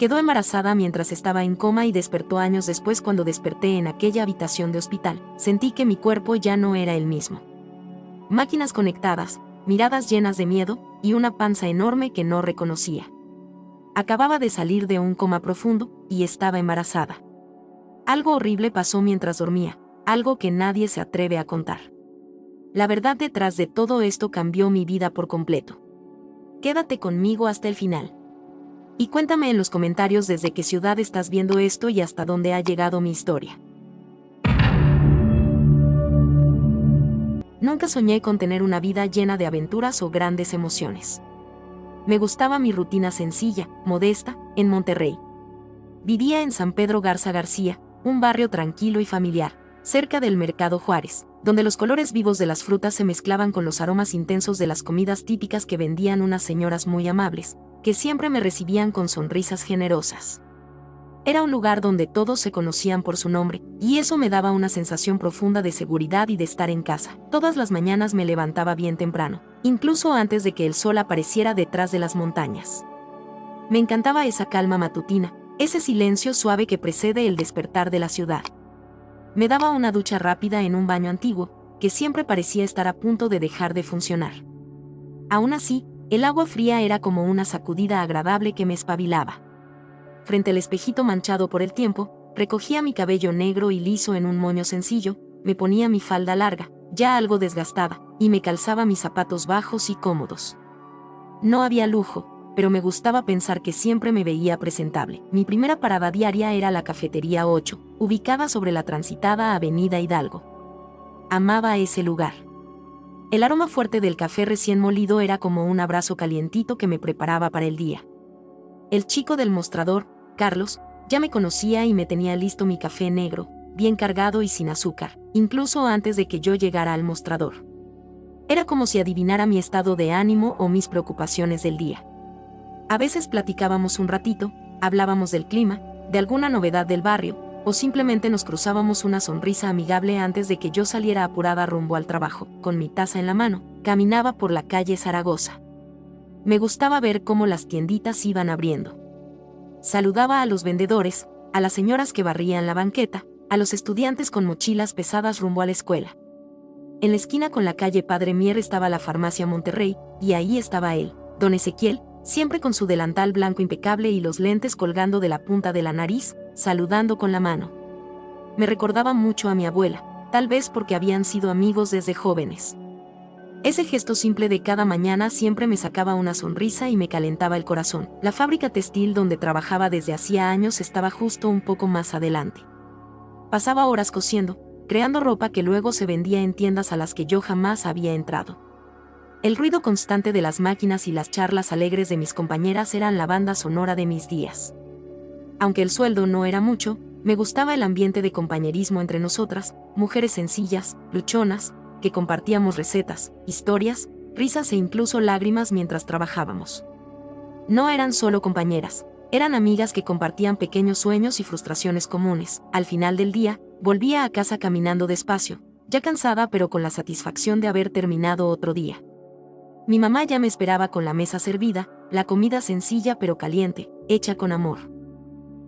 Quedó embarazada mientras estaba en coma y despertó años después. Cuando desperté en aquella habitación de hospital, sentí que mi cuerpo ya no era el mismo. Máquinas conectadas, miradas llenas de miedo, y una panza enorme que no reconocía. Acababa de salir de un coma profundo, y estaba embarazada. Algo horrible pasó mientras dormía, algo que nadie se atreve a contar. La verdad detrás de todo esto cambió mi vida por completo. Quédate conmigo hasta el final. Y cuéntame en los comentarios desde qué ciudad estás viendo esto y hasta dónde ha llegado mi historia. Nunca soñé con tener una vida llena de aventuras o grandes emociones. Me gustaba mi rutina sencilla, modesta, en Monterrey. Vivía en San Pedro Garza García, un barrio tranquilo y familiar, cerca del Mercado Juárez, donde los colores vivos de las frutas se mezclaban con los aromas intensos de las comidas típicas que vendían unas señoras muy amables, que siempre me recibían con sonrisas generosas. Era un lugar donde todos se conocían por su nombre, y eso me daba una sensación profunda de seguridad y de estar en casa. Todas las mañanas me levantaba bien temprano, incluso antes de que el sol apareciera detrás de las montañas. Me encantaba esa calma matutina, ese silencio suave que precede el despertar de la ciudad. Me daba una ducha rápida en un baño antiguo, que siempre parecía estar a punto de dejar de funcionar. Aún así, el agua fría era como una sacudida agradable que me espabilaba. Frente al espejito manchado por el tiempo, recogía mi cabello negro y liso en un moño sencillo, me ponía mi falda larga, ya algo desgastada, y me calzaba mis zapatos bajos y cómodos. No había lujo, pero me gustaba pensar que siempre me veía presentable. Mi primera parada diaria era la Cafetería 8, ubicada sobre la transitada Avenida Hidalgo. Amaba ese lugar. El aroma fuerte del café recién molido era como un abrazo calientito que me preparaba para el día. El chico del mostrador, Carlos, ya me conocía y me tenía listo mi café negro, bien cargado y sin azúcar, incluso antes de que yo llegara al mostrador. Era como si adivinara mi estado de ánimo o mis preocupaciones del día. A veces platicábamos un ratito, hablábamos del clima, de alguna novedad del barrio, o simplemente nos cruzábamos una sonrisa amigable antes de que yo saliera apurada rumbo al trabajo. Con mi taza en la mano, caminaba por la calle Zaragoza. Me gustaba ver cómo las tienditas iban abriendo. Saludaba a los vendedores, a las señoras que barrían la banqueta, a los estudiantes con mochilas pesadas rumbo a la escuela. En la esquina con la calle Padre Mier estaba la farmacia Monterrey, y ahí estaba él, don Ezequiel, siempre con su delantal blanco impecable y los lentes colgando de la punta de la nariz, saludando con la mano. Me recordaba mucho a mi abuela, tal vez porque habían sido amigos desde jóvenes. Ese gesto simple de cada mañana siempre me sacaba una sonrisa y me calentaba el corazón. La fábrica textil donde trabajaba desde hacía años estaba justo un poco más adelante. Pasaba horas cosiendo, creando ropa que luego se vendía en tiendas a las que yo jamás había entrado. El ruido constante de las máquinas y las charlas alegres de mis compañeras eran la banda sonora de mis días. Aunque el sueldo no era mucho, me gustaba el ambiente de compañerismo entre nosotras, mujeres sencillas, luchonas, que compartíamos recetas, historias, risas e incluso lágrimas mientras trabajábamos. No eran solo compañeras, eran amigas que compartían pequeños sueños y frustraciones comunes. Al final del día, volvía a casa caminando despacio, ya cansada pero con la satisfacción de haber terminado otro día. Mi mamá ya me esperaba con la mesa servida, la comida sencilla pero caliente, hecha con amor.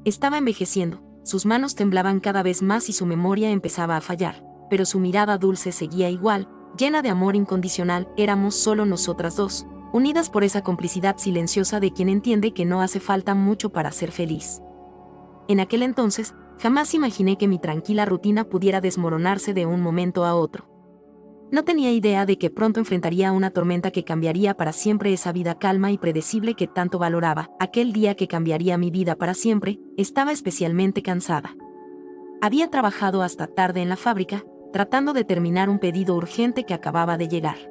Estaba envejeciendo, sus manos temblaban cada vez más y su memoria empezaba a fallar, pero su mirada dulce seguía igual, llena de amor incondicional. Éramos solo nosotras dos, unidas por esa complicidad silenciosa de quien entiende que no hace falta mucho para ser feliz. En aquel entonces, jamás imaginé que mi tranquila rutina pudiera desmoronarse de un momento a otro. No tenía idea de que pronto enfrentaría una tormenta que cambiaría para siempre esa vida calma y predecible que tanto valoraba. Aquel día que cambiaría mi vida para siempre, estaba especialmente cansada. Había trabajado hasta tarde en la fábrica, tratando de terminar un pedido urgente que acababa de llegar.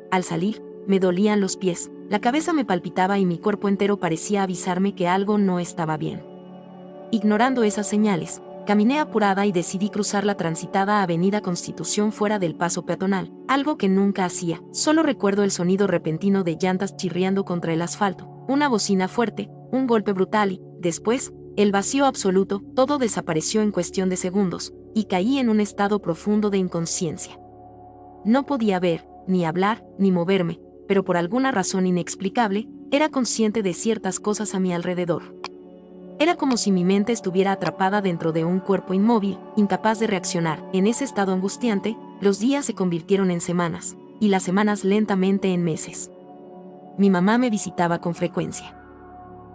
Al salir, me dolían los pies, la cabeza me palpitaba y mi cuerpo entero parecía avisarme que algo no estaba bien. Ignorando esas señales, caminé apurada y decidí cruzar la transitada Avenida Constitución fuera del paso peatonal, algo que nunca hacía. Solo recuerdo el sonido repentino de llantas chirriando contra el asfalto, una bocina fuerte, un golpe brutal y, después, el vacío absoluto. Todo desapareció en cuestión de segundos, y caí en un estado profundo de inconsciencia. No podía ver, ni hablar, ni moverme, pero por alguna razón inexplicable, era consciente de ciertas cosas a mi alrededor. Era como si mi mente estuviera atrapada dentro de un cuerpo inmóvil, incapaz de reaccionar. En ese estado angustiante, los días se convirtieron en semanas, y las semanas lentamente en meses. Mi mamá me visitaba con frecuencia.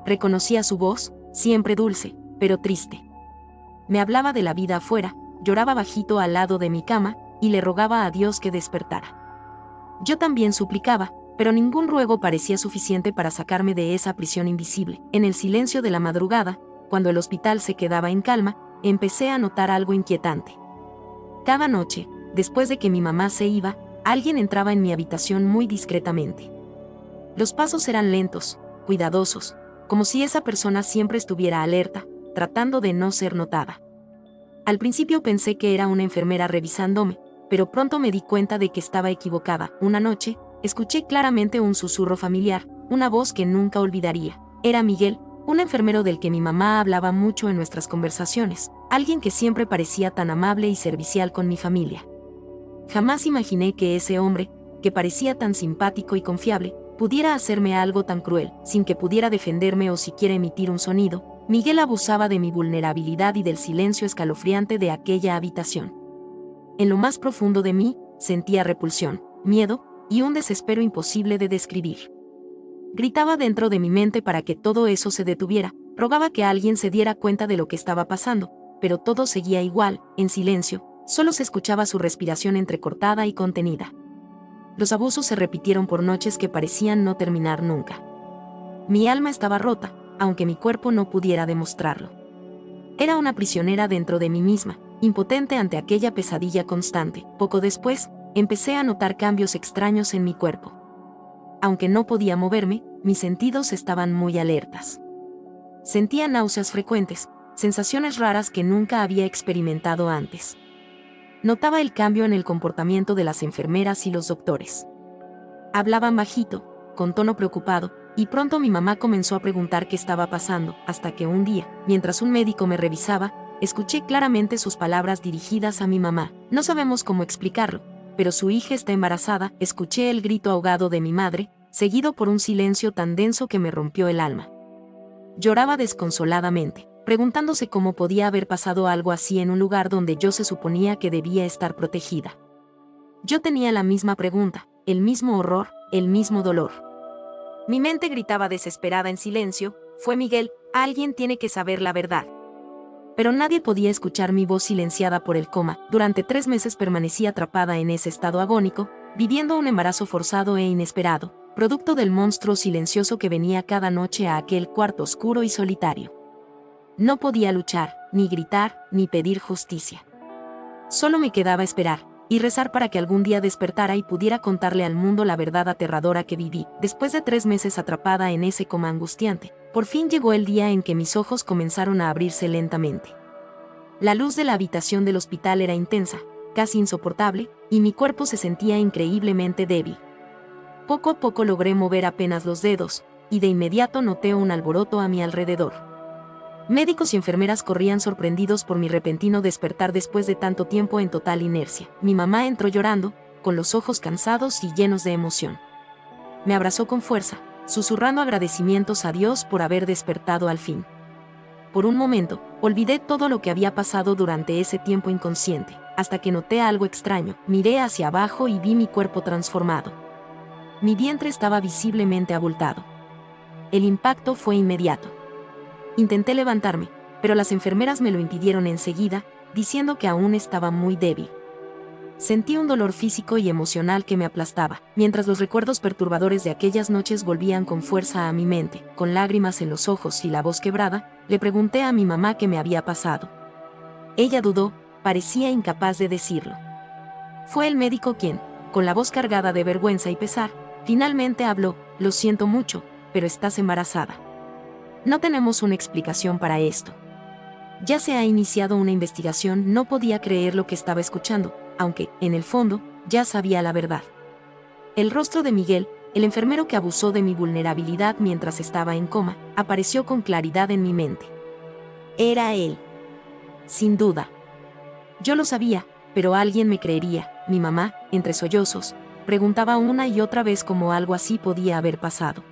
Reconocía su voz, siempre dulce, pero triste. Me hablaba de la vida afuera, lloraba bajito al lado de mi cama, y le rogaba a Dios que despertara. Yo también suplicaba, pero ningún ruego parecía suficiente para sacarme de esa prisión invisible. En el silencio de la madrugada, cuando el hospital se quedaba en calma, empecé a notar algo inquietante. Cada noche, después de que mi mamá se iba, alguien entraba en mi habitación muy discretamente. Los pasos eran lentos, cuidadosos, como si esa persona siempre estuviera alerta, tratando de no ser notada. Al principio pensé que era una enfermera revisándome, pero pronto me di cuenta de que estaba equivocada. Una noche, escuché claramente un susurro familiar, una voz que nunca olvidaría. Era Miguel, un enfermero del que mi mamá hablaba mucho en nuestras conversaciones, alguien que siempre parecía tan amable y servicial con mi familia. Jamás imaginé que ese hombre, que parecía tan simpático y confiable, pudiera hacerme algo tan cruel, sin que pudiera defenderme o siquiera emitir un sonido. Miguel abusaba de mi vulnerabilidad y del silencio escalofriante de aquella habitación. En lo más profundo de mí, sentía repulsión, miedo, y un desespero imposible de describir. Gritaba dentro de mi mente para que todo eso se detuviera, rogaba que alguien se diera cuenta de lo que estaba pasando, pero todo seguía igual, en silencio, solo se escuchaba su respiración entrecortada y contenida. Los abusos se repitieron por noches que parecían no terminar nunca. Mi alma estaba rota, aunque mi cuerpo no pudiera demostrarlo. Era una prisionera dentro de mí misma, impotente ante aquella pesadilla constante. Poco después, empecé a notar cambios extraños en mi cuerpo. Aunque no podía moverme, mis sentidos estaban muy alertas. Sentía náuseas frecuentes, sensaciones raras que nunca había experimentado antes. Notaba el cambio en el comportamiento de las enfermeras y los doctores. Hablaban bajito, con tono preocupado, y pronto mi mamá comenzó a preguntar qué estaba pasando, hasta que un día, mientras un médico me revisaba, escuché claramente sus palabras dirigidas a mi mamá. No sabemos cómo explicarlo, pero su hija está embarazada. Escuché el grito ahogado de mi madre, seguido por un silencio tan denso que me rompió el alma. Lloraba desconsoladamente, preguntándose cómo podía haber pasado algo así en un lugar donde yo se suponía que debía estar protegida. Yo tenía la misma pregunta, el mismo horror, el mismo dolor. Mi mente gritaba desesperada en silencio: fue Miguel, alguien tiene que saber la verdad. Pero nadie podía escuchar mi voz silenciada por el coma. Durante 3 meses permanecí atrapada en ese estado agónico, viviendo un embarazo forzado e inesperado, producto del monstruo silencioso que venía cada noche a aquel cuarto oscuro y solitario. No podía luchar, ni gritar, ni pedir justicia. Solo me quedaba esperar, y rezar para que algún día despertara y pudiera contarle al mundo la verdad aterradora que viví. Después de 3 meses atrapada en ese coma angustiante, por fin llegó el día en que mis ojos comenzaron a abrirse lentamente. La luz de la habitación del hospital era intensa, casi insoportable, y mi cuerpo se sentía increíblemente débil. Poco a poco logré mover apenas los dedos, y de inmediato noté un alboroto a mi alrededor. Médicos y enfermeras corrían sorprendidos por mi repentino despertar después de tanto tiempo en total inercia. Mi mamá entró llorando, con los ojos cansados y llenos de emoción. Me abrazó con fuerza, susurrando agradecimientos a Dios por haber despertado al fin. Por un momento, olvidé todo lo que había pasado durante ese tiempo inconsciente, hasta que noté algo extraño. Miré hacia abajo y vi mi cuerpo transformado. Mi vientre estaba visiblemente abultado. El impacto fue inmediato. Intenté levantarme, pero las enfermeras me lo impidieron enseguida, diciendo que aún estaba muy débil. Sentí un dolor físico y emocional que me aplastaba, mientras los recuerdos perturbadores de aquellas noches volvían con fuerza a mi mente. Con lágrimas en los ojos y la voz quebrada, le pregunté a mi mamá qué me había pasado. Ella dudó, parecía incapaz de decirlo. Fue el médico quien, con la voz cargada de vergüenza y pesar, finalmente habló: lo siento mucho, pero estás embarazada. No tenemos una explicación para esto. Ya se ha iniciado una investigación. No podía creer lo que estaba escuchando, aunque, en el fondo, ya sabía la verdad. El rostro de Miguel, el enfermero que abusó de mi vulnerabilidad mientras estaba en coma, apareció con claridad en mi mente. Era él. Sin duda. Yo lo sabía, pero alguien me creería. Mi mamá, entre sollozos, preguntaba una y otra vez cómo algo así podía haber pasado.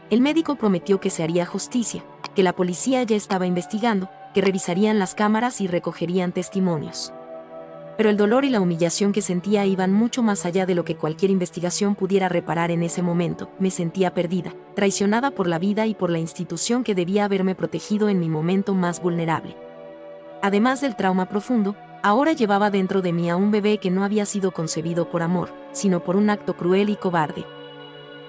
El médico prometió que se haría justicia, que la policía ya estaba investigando, que revisarían las cámaras y recogerían testimonios. Pero el dolor y la humillación que sentía iban mucho más allá de lo que cualquier investigación pudiera reparar en ese momento. Me sentía perdida, traicionada por la vida y por la institución que debía haberme protegido en mi momento más vulnerable. Además del trauma profundo, ahora llevaba dentro de mí a un bebé que no había sido concebido por amor, sino por un acto cruel y cobarde.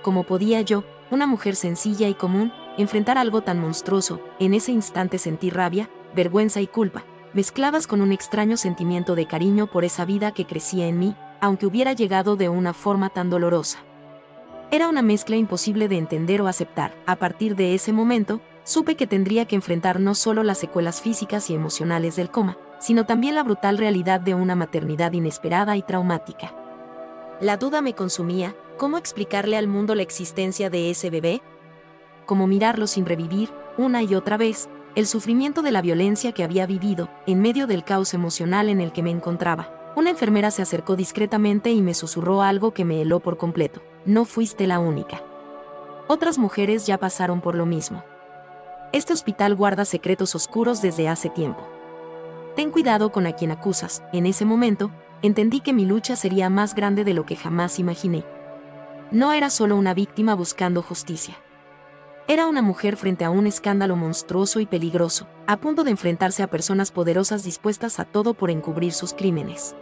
¿Cómo podía yo, una mujer sencilla y común, enfrentar algo tan monstruoso? En ese instante sentí rabia, vergüenza y culpa, mezcladas con un extraño sentimiento de cariño por esa vida que crecía en mí, aunque hubiera llegado de una forma tan dolorosa. Era una mezcla imposible de entender o aceptar. A partir de ese momento, supe que tendría que enfrentar no solo las secuelas físicas y emocionales del coma, sino también la brutal realidad de una maternidad inesperada y traumática. La duda me consumía. ¿Cómo explicarle al mundo la existencia de ese bebé? ¿Cómo mirarlo sin revivir, una y otra vez, el sufrimiento de la violencia que había vivido, en medio del caos emocional en el que me encontraba? Una enfermera se acercó discretamente y me susurró algo que me heló por completo. No fuiste la única. Otras mujeres ya pasaron por lo mismo. Este hospital guarda secretos oscuros desde hace tiempo. Ten cuidado con a quien acusas. En ese momento, entendí que mi lucha sería más grande de lo que jamás imaginé. No era solo una víctima buscando justicia. Era una mujer frente a un escándalo monstruoso y peligroso, a punto de enfrentarse a personas poderosas dispuestas a todo por encubrir sus crímenes.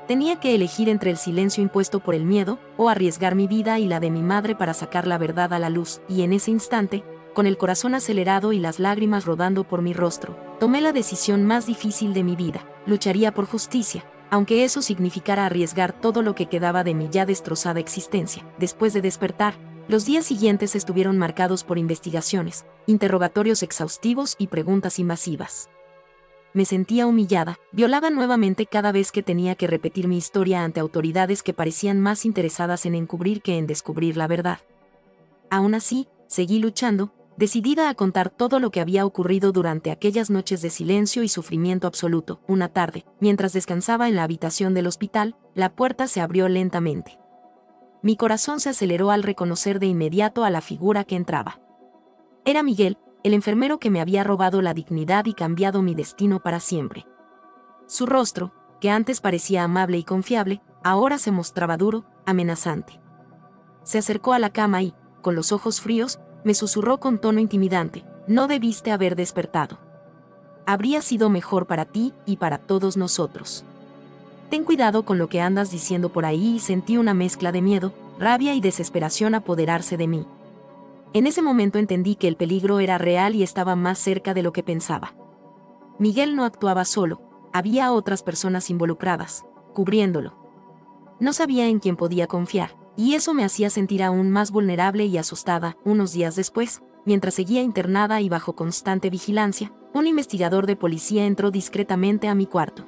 Tenía que elegir entre el silencio impuesto por el miedo, o arriesgar mi vida y la de mi madre para sacar la verdad a la luz, y en ese instante, con el corazón acelerado y las lágrimas rodando por mi rostro, tomé la decisión más difícil de mi vida. Lucharía por justicia, aunque eso significara arriesgar todo lo que quedaba de mi ya destrozada existencia. Después de despertar, los días siguientes estuvieron marcados por investigaciones, interrogatorios exhaustivos y preguntas invasivas. Me sentía humillada, violada nuevamente cada vez que tenía que repetir mi historia ante autoridades que parecían más interesadas en encubrir que en descubrir la verdad. Aún así, seguí luchando, decidida a contar todo lo que había ocurrido durante aquellas noches de silencio y sufrimiento absoluto. Una tarde, mientras descansaba en la habitación del hospital, la puerta se abrió lentamente. Mi corazón se aceleró al reconocer de inmediato a la figura que entraba. Era Miguel, el enfermero que me había robado la dignidad y cambiado mi destino para siempre. Su rostro, que antes parecía amable y confiable, ahora se mostraba duro, amenazante. Se acercó a la cama y, con los ojos fríos, me susurró con tono intimidante: no debiste haber despertado. Habría sido mejor para ti y para todos nosotros. Ten cuidado con lo que andas diciendo por ahí. Y sentí una mezcla de miedo, rabia y desesperación apoderarse de mí. En ese momento entendí que el peligro era real y estaba más cerca de lo que pensaba. Miguel no actuaba solo, había otras personas involucradas, cubriéndolo. No sabía en quién podía confiar, y eso me hacía sentir aún más vulnerable y asustada. Unos días después, mientras seguía internada y bajo constante vigilancia, un investigador de policía entró discretamente a mi cuarto.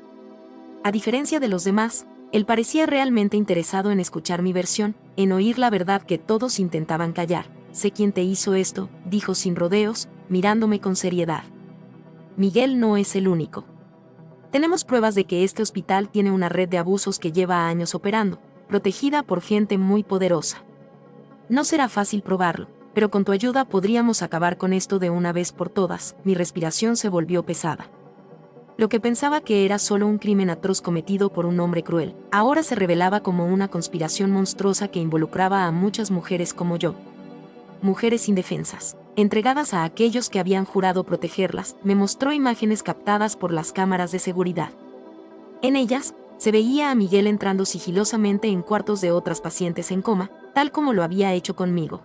A diferencia de los demás, él parecía realmente interesado en escuchar mi versión, en oír la verdad que todos intentaban callar. Sé quién te hizo esto, dijo sin rodeos, mirándome con seriedad. Miguel no es el único. Tenemos pruebas de que este hospital tiene una red de abusos que lleva años operando, protegida por gente muy poderosa. No será fácil probarlo, pero con tu ayuda podríamos acabar con esto de una vez por todas. Mi respiración se volvió pesada. Lo que pensaba que era solo un crimen atroz cometido por un hombre cruel, ahora se revelaba como una conspiración monstruosa que involucraba a muchas mujeres como yo. Mujeres indefensas, entregadas a aquellos que habían jurado protegerlas. Me mostró imágenes captadas por las cámaras de seguridad. En ellas, se veía a Miguel entrando sigilosamente en cuartos de otras pacientes en coma, tal como lo había hecho conmigo.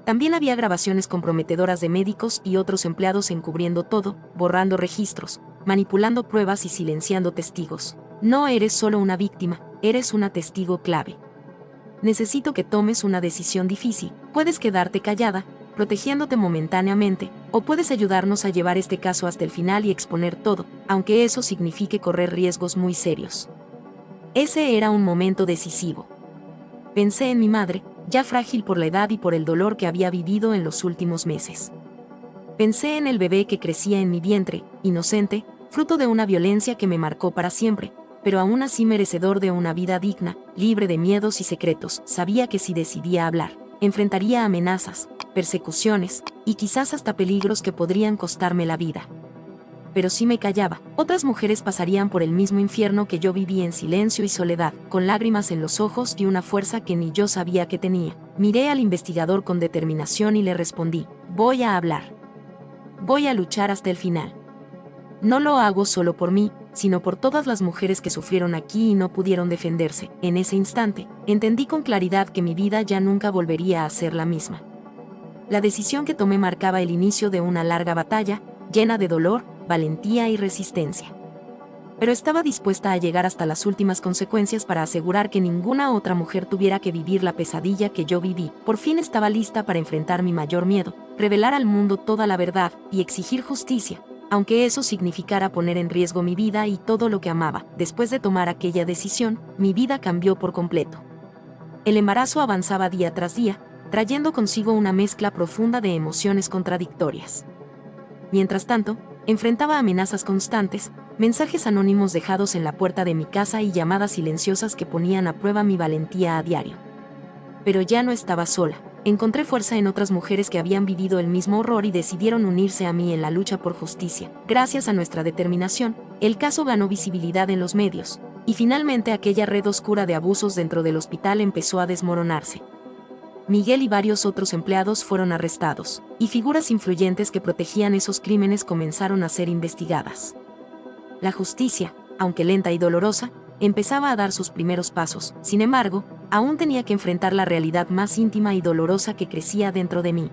También había grabaciones comprometedoras de médicos y otros empleados encubriendo todo, borrando registros, manipulando pruebas y silenciando testigos. No eres solo una víctima, eres una testigo clave. Necesito que tomes una decisión difícil. Puedes quedarte callada, protegiéndote momentáneamente, o puedes ayudarnos a llevar este caso hasta el final y exponer todo, aunque eso signifique correr riesgos muy serios. Ese era un momento decisivo. Pensé en mi madre, ya frágil por la edad y por el dolor que había vivido en los últimos meses. Pensé en el bebé que crecía en mi vientre, inocente, fruto de una violencia que me marcó para siempre, pero aún así merecedor de una vida digna, libre de miedos y secretos. Sabía que si decidía hablar, enfrentaría amenazas, persecuciones, y quizás hasta peligros que podrían costarme la vida. Pero si me callaba, otras mujeres pasarían por el mismo infierno que yo viví en silencio y soledad, con lágrimas en los ojos y una fuerza que ni yo sabía que tenía. Miré al investigador con determinación y le respondí: voy a hablar. Voy a luchar hasta el final. No lo hago solo por mí, sino por todas las mujeres que sufrieron aquí y no pudieron defenderse. En ese instante, entendí con claridad que mi vida ya nunca volvería a ser la misma. La decisión que tomé marcaba el inicio de una larga batalla, llena de dolor, valentía y resistencia. Pero estaba dispuesta a llegar hasta las últimas consecuencias para asegurar que ninguna otra mujer tuviera que vivir la pesadilla que yo viví. Por fin estaba lista para enfrentar mi mayor miedo, revelar al mundo toda la verdad y exigir justicia, aunque eso significara poner en riesgo mi vida y todo lo que amaba. Después de tomar aquella decisión, mi vida cambió por completo. El embarazo avanzaba día tras día, trayendo consigo una mezcla profunda de emociones contradictorias. Mientras tanto, enfrentaba amenazas constantes, mensajes anónimos dejados en la puerta de mi casa y llamadas silenciosas que ponían a prueba mi valentía a diario. Pero ya no estaba sola. Encontré fuerza en otras mujeres que habían vivido el mismo horror y decidieron unirse a mí en la lucha por justicia. Gracias a nuestra determinación, el caso ganó visibilidad en los medios, y finalmente aquella red oscura de abusos dentro del hospital empezó a desmoronarse. Miguel y varios otros empleados fueron arrestados, y figuras influyentes que protegían esos crímenes comenzaron a ser investigadas. La justicia, aunque lenta y dolorosa, empezaba a dar sus primeros pasos. Sin embargo, aún tenía que enfrentar la realidad más íntima y dolorosa que crecía dentro de mí.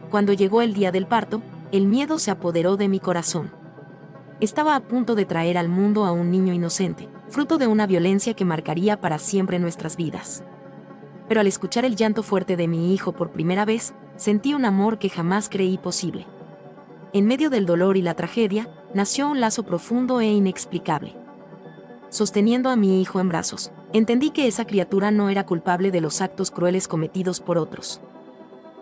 Cuando llegó el día del parto, el miedo se apoderó de mi corazón. Estaba a punto de traer al mundo a un niño inocente, fruto de una violencia que marcaría para siempre nuestras vidas. Pero al escuchar el llanto fuerte de mi hijo por primera vez, sentí un amor que jamás creí posible. En medio del dolor y la tragedia, nació un lazo profundo e inexplicable. Sosteniendo a mi hijo en brazos, entendí que esa criatura no era culpable de los actos crueles cometidos por otros.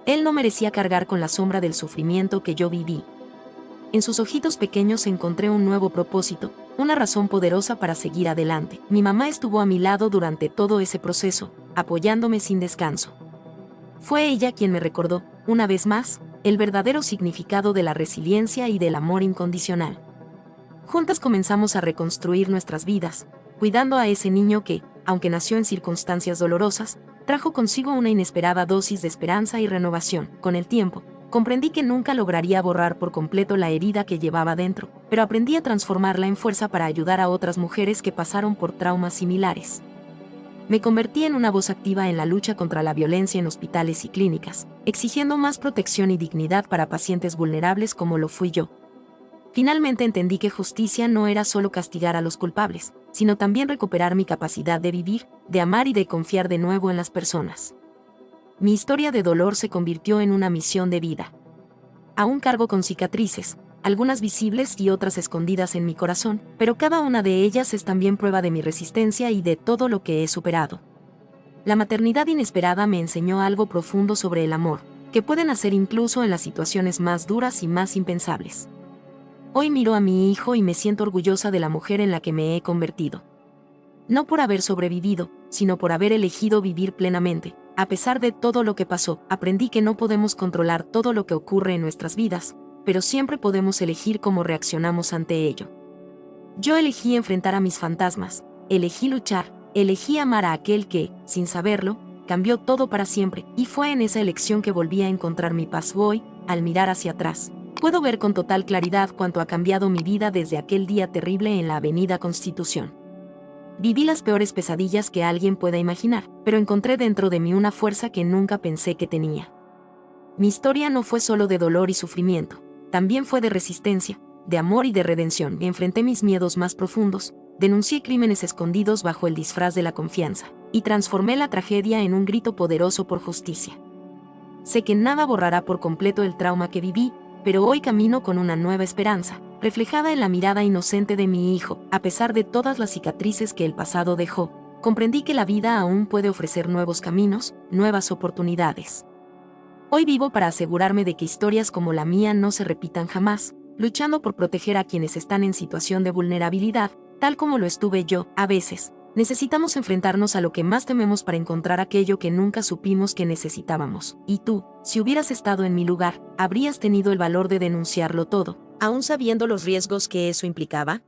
Él no merecía cargar con la sombra del sufrimiento que yo viví. En sus ojitos pequeños encontré un nuevo propósito, una razón poderosa para seguir adelante. Mi mamá estuvo a mi lado durante todo ese proceso, apoyándome sin descanso. Fue ella quien me recordó, una vez más, el verdadero significado de la resiliencia y del amor incondicional. Juntas comenzamos a reconstruir nuestras vidas, cuidando a ese niño que, aunque nació en circunstancias dolorosas, trajo consigo una inesperada dosis de esperanza y renovación. Con el tiempo, comprendí que nunca lograría borrar por completo la herida que llevaba dentro, pero aprendí a transformarla en fuerza para ayudar a otras mujeres que pasaron por traumas similares. Me convertí en una voz activa en la lucha contra la violencia en hospitales y clínicas, exigiendo más protección y dignidad para pacientes vulnerables como lo fui yo. Finalmente entendí que justicia no era solo castigar a los culpables, sino también recuperar mi capacidad de vivir, de amar y de confiar de nuevo en las personas. Mi historia de dolor se convirtió en una misión de vida. Aún cargo con cicatrices, algunas visibles y otras escondidas en mi corazón, pero cada una de ellas es también prueba de mi resistencia y de todo lo que he superado. La maternidad inesperada me enseñó algo profundo sobre el amor, que puede nacer incluso en las situaciones más duras y más impensables. Hoy miro a mi hijo y me siento orgullosa de la mujer en la que me he convertido. No por haber sobrevivido, sino por haber elegido vivir plenamente. A pesar de todo lo que pasó, aprendí que no podemos controlar todo lo que ocurre en nuestras vidas, pero siempre podemos elegir cómo reaccionamos ante ello. Yo elegí enfrentar a mis fantasmas, elegí luchar, elegí amar a aquel que, sin saberlo, cambió todo para siempre, y fue en esa elección que volví a encontrar mi paz. Hoy, al mirar hacia atrás, puedo ver con total claridad cuánto ha cambiado mi vida desde aquel día terrible en la Avenida Constitución. Viví las peores pesadillas que alguien pueda imaginar, pero encontré dentro de mí una fuerza que nunca pensé que tenía. Mi historia no fue solo de dolor y sufrimiento, también fue de resistencia, de amor y de redención. Enfrenté mis miedos más profundos, denuncié crímenes escondidos bajo el disfraz de la confianza, y transformé la tragedia en un grito poderoso por justicia. Sé que nada borrará por completo el trauma que viví, pero hoy camino con una nueva esperanza, reflejada en la mirada inocente de mi hijo. A pesar de todas las cicatrices que el pasado dejó, comprendí que la vida aún puede ofrecer nuevos caminos, nuevas oportunidades. Hoy vivo para asegurarme de que historias como la mía no se repitan jamás, luchando por proteger a quienes están en situación de vulnerabilidad, tal como lo estuve yo. A veces, Necesitamos enfrentarnos a lo que más tememos para encontrar aquello que nunca supimos que necesitábamos. Y tú, si hubieras estado en mi lugar, ¿habrías tenido el valor de denunciarlo todo, aún sabiendo los riesgos que eso implicaba?